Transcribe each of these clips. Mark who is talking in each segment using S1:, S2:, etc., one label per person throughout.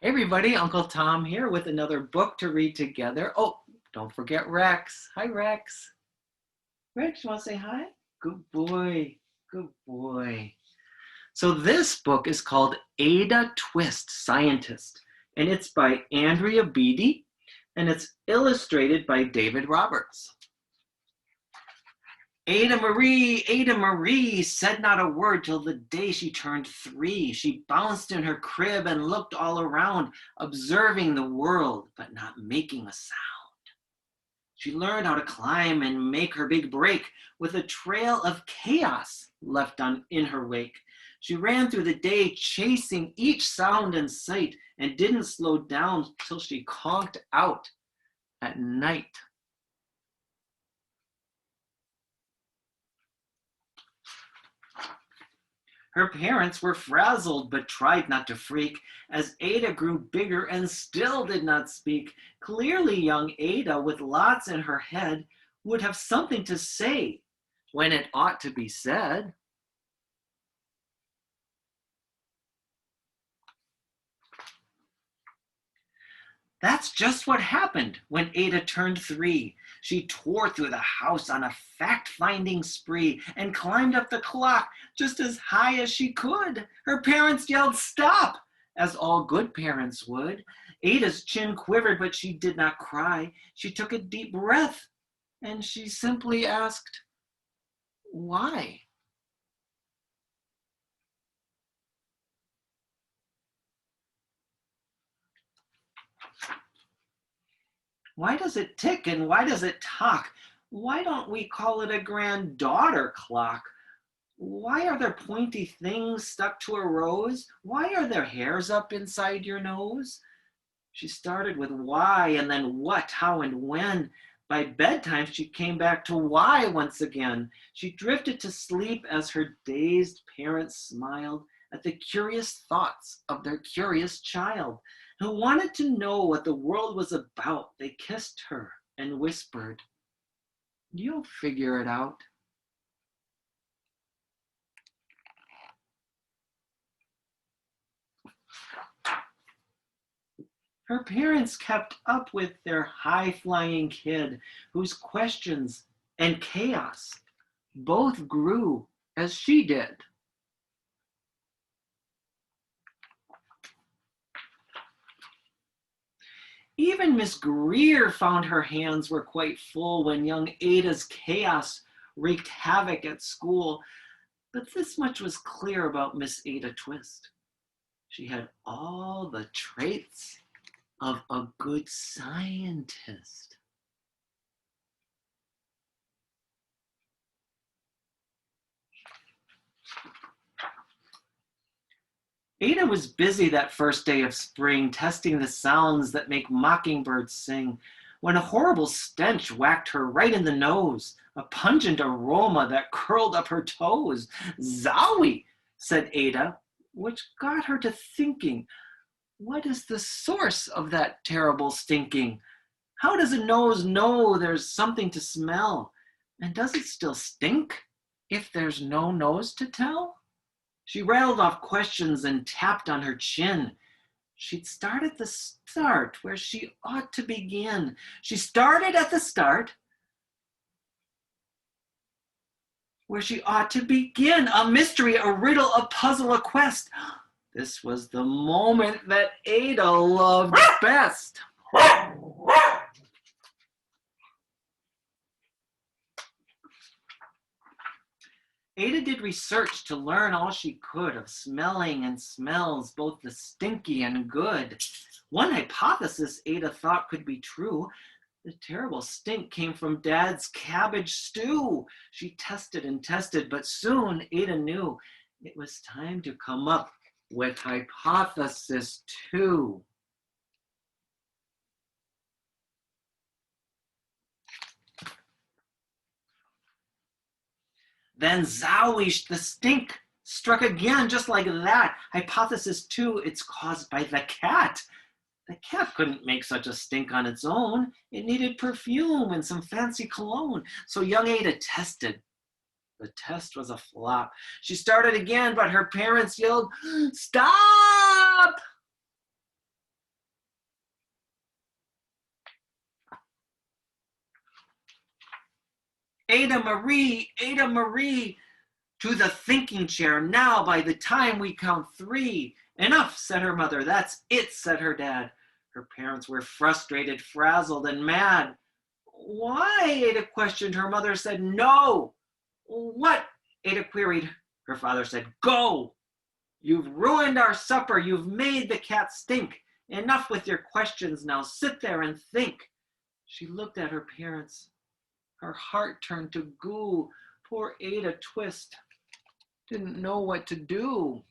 S1: Hey everybody, Uncle Tom here with another book to read together. Oh, don't forget Rex. Hi Rex. Rex, you want to say hi? Good boy, good boy. So this book is called Ada Twist, Scientist, and it's by Andrea Beaty, and it's illustrated by David Roberts. Ada Marie, said not a word till the day she turned 3. She bounced in her crib and looked all around, observing the world, but not making a sound. She learned how to climb and make her big break with a trail of chaos left in her wake. She ran through the day chasing each sound in sight and didn't slow down till she conked out at night. Her parents were frazzled but tried not to freak as Ada grew bigger and still did not speak. Clearly young Ada, with lots in her head, would have something to say when it ought to be said. That's just what happened when Ada turned 3. She tore through the house on a fact-finding spree and climbed up the clock just as high as she could. Her parents yelled, "Stop!" as all good parents would. Ada's chin quivered, but she did not cry. She took a deep breath and she simply asked, "Why?" Why does it tick and why does it talk? Why don't we call it a granddaughter clock? Why are there pointy things stuck to a rose? Why are there hairs up inside your nose? She started with why and then what, how, and when. By bedtime, she came back to why once again. She drifted to sleep as her dazed parents smiled at the curious thoughts of their curious child, who wanted to know what the world was about. They kissed her and whispered, "You'll figure it out." Her parents kept up with their high-flying kid, whose questions and chaos both grew as she did. Even Miss Greer found her hands were quite full when young Ada's chaos wreaked havoc at school. But this much was clear about Miss Ada Twist. She had all the traits of a good scientist. Ada was busy that first day of spring, testing the sounds that make mockingbirds sing, when a horrible stench whacked her right in the nose, a pungent aroma that curled up her toes. "Zowie," said Ada, which got her to thinking, what is the source of that terrible stinking? How does a nose know there's something to smell? And does it still stink if there's no nose to tell? She rattled off questions and tapped on her chin. She'd start at the start where she ought to begin. She started at the start where she ought to begin. A mystery, a riddle, a puzzle, a quest. This was the moment that Ada loved best. Ada did research to learn all she could of smelling and smells, both the stinky and good. One hypothesis Ada thought could be true. The terrible stink came from Dad's cabbage stew. She tested and tested, but soon Ada knew it was time to come up with hypothesis 2. Then zowish, the stink struck again, just like that. Hypothesis 2, it's caused by the cat. The cat couldn't make such a stink on its own. It needed perfume and some fancy cologne. So young Ada tested. The test was a flop. She started again, but her parents yelled, "Stop!" Ada Marie, Ada Marie, to the thinking chair now by the time we count 3. Enough, said her mother. That's it, said her dad. Her parents were frustrated, frazzled, and mad. Why? Ada questioned. Her mother said, no. What? Ada queried. Her father said, go. You've ruined our supper. You've made the cat stink. Enough with your questions now. Sit there and think. She looked at her parents. Her heart turned to goo. Poor Ada Twist didn't know what to do.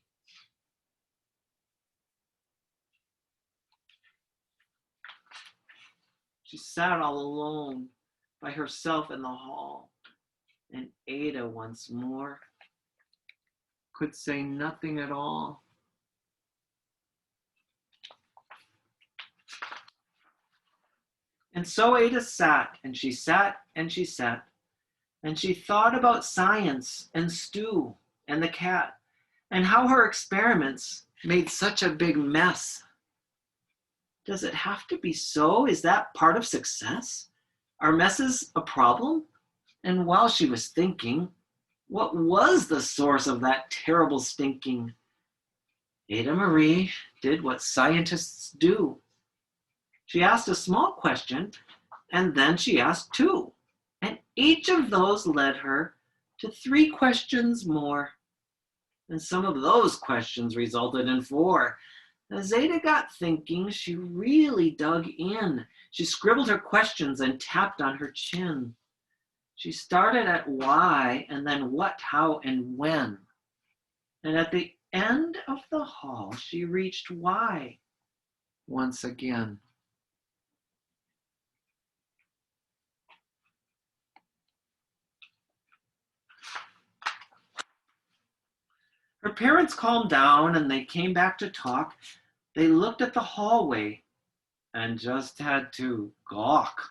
S1: She sat all alone by herself in the hall, and Ada once more could say nothing at all. And so Ada sat, and she sat, and she sat, and she thought about science and Stu and the cat, and how her experiments made such a big mess. Does it have to be so? Is that part of success? Are messes a problem? And while she was thinking, what was the source of that terrible stinking? Ada Marie did what scientists do. She asked a small question, and then she asked 2. And each of those led her to 3 questions more. And some of those questions resulted in 4. As Ada got thinking, she really dug in. She scribbled her questions and tapped on her chin. She started at why, and then what, how, and when. And at the end of the hall, she reached why once again. Her parents calmed down and they came back to talk. They looked at the hallway and just had to gawk.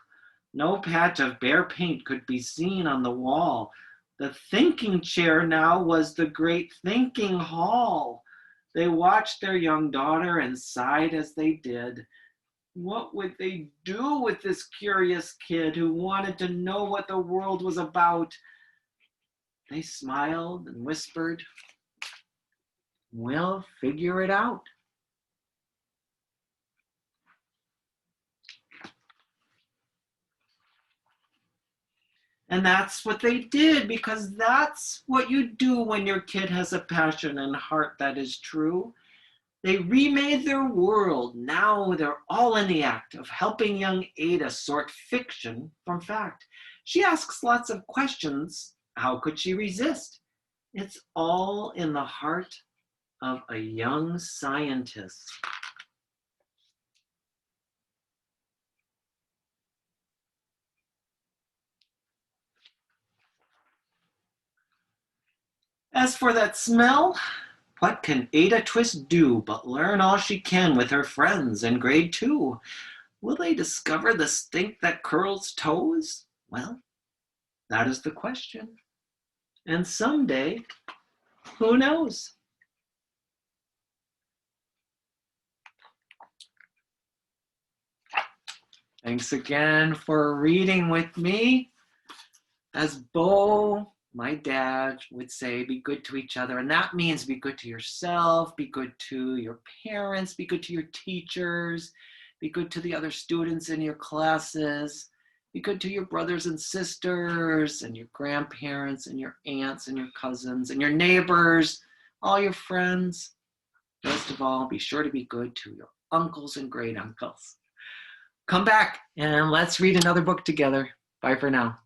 S1: No patch of bare paint could be seen on the wall. The thinking chair now was the great thinking hall. They watched their young daughter and sighed as they did. What would they do with this curious kid who wanted to know what the world was about? They smiled and whispered, we'll figure it out. And that's what they did, because that's what you do when your kid has a passion and heart that is true. They remade their world. Now they're all in the act of helping young Ada sort fiction from fact. She asks lots of questions. How could she resist? It's all in the heart of a young scientist. As for that smell, what can Ada Twist do but learn all she can with her friends in grade 2? Will they discover the stink that curls toes? Well, that is the question. And someday, who knows? Thanks again for reading with me. As Bo, my dad, would say, be good to each other. And that means be good to yourself, be good to your parents, be good to your teachers, be good to the other students in your classes, be good to your brothers and sisters and your grandparents and your aunts and your cousins and your neighbors, all your friends. Best of all, be sure to be good to your uncles and great uncles. Come back and let's read another book together. Bye for now.